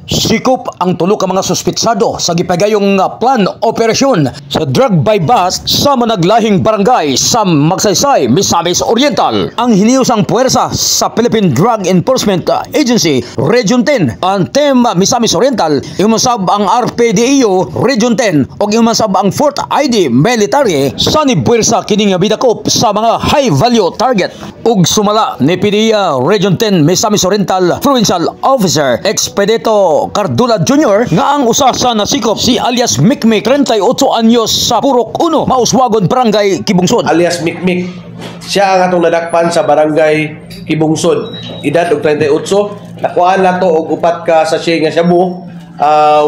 Sikop ang tulo ka mga suspitsado sa gipagayong plan operasyon sa drug buy bust sa managlahing barangay sa Magsaysay, Misamis Oriental. Ang hiniusang puwersa sa Philippine Drug Enforcement Agency Region 10 ang TEM Misamis Oriental, ihumasab ang RPDEO Region 10 ug ihumasab ang 4th ID Military sa nipuwersa kining bidakop sa mga high value target ug sumala ni PDEA Region 10 Misamis Oriental Provincial Officer Expedito Cardula Jr. nga ang usa sa nasikop si alias Mikmik 38 anyos sa Purok 1 Mauswagon Barangay Kibungsod. Alias Mikmik, siya ang atong nadakpan sa Barangay Kibungsod, edad og 38. Nakuhaan na to og upat ka sachet nga shabu,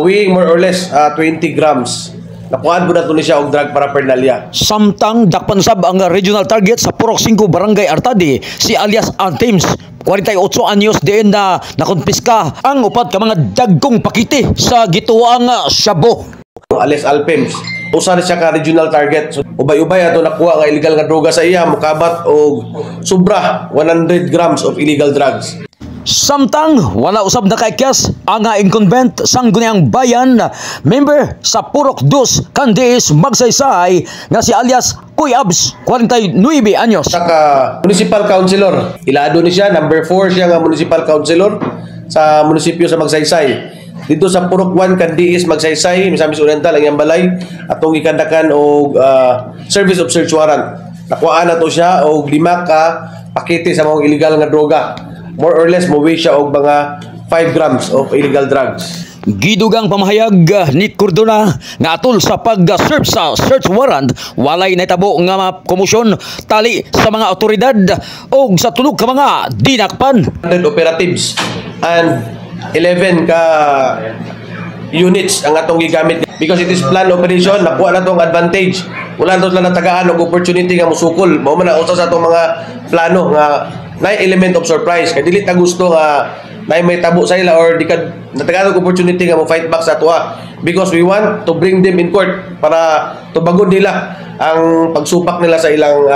weighing more or less 20 grams. Nakuhaan po na to ni siya og drug paraphernalia. Samtang dakpan sab ang regional target sa Purok 5 Barangay Artadi si alias Antims 48 anyos din na nakonpiska ang upat ka mga dagkong pakiti sa gituang shabu. Alias Alpems, usa na siya ka regional target. So, ubay-ubay ato nakuha nga illegal nga droga sa iya, mukabat og sobra 100 grams of illegal drugs. Samtang wala usab na kaikyas ang incumbent sang Guniang Bayan member sa Purok 2 Candies Magsaysay nga si alias Kuy Abs 49 anyos. Saka municipal councilor, ilado ni siya, number 4 siya nga municipal councilor sa munisipyo sa Magsaysay. Dito sa Purok 1 Candies Magsaysay, Misamis Oriental ang iyang balay atong gikandakan og service of search warrant. Nakuha na to siya og 5 ka pakete sa mga illegal nga droga. More or less, muwi siya og mga 5 grams of illegal drugs. Gidugang pamahayag ni Cardula nga atol sa pag-search sa search warrant, walay naitabo nga komosyon tali sa mga otoridad o sa tulog ka mga dinakpan. 100 operatives and 11 ka units ang atong gigamit because it is planned operation. Nakuha na itong advantage. Wala na ito natagaan og opportunity nga musukol. Mao man na usa sa itong mga plano nga na element of surprise. Kaya dili ta gusto nga na may tabo sa ila or di ka natagaan og opportunity nga mo fight back sa atua because we want to bring them in court para tubagon nila ang pagsupak nila sa ilang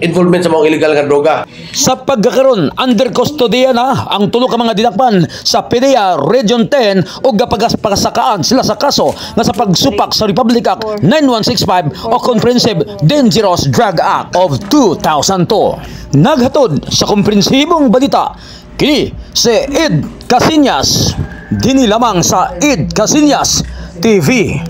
involvement sa mga illegal nga droga. Sa pagkakaroon, under custody na ang tulo ka mga dinakpan sa PDEA Region 10 o pagasakaan sila sa kaso nga sa pagsupak sa Republic Act 9165 o Comprehensive Dangerous Drug Act of 2002. Naghatod sa komprehensibong balita, kini si Ed Casinas, dini lamang sa Ed Casinas TV.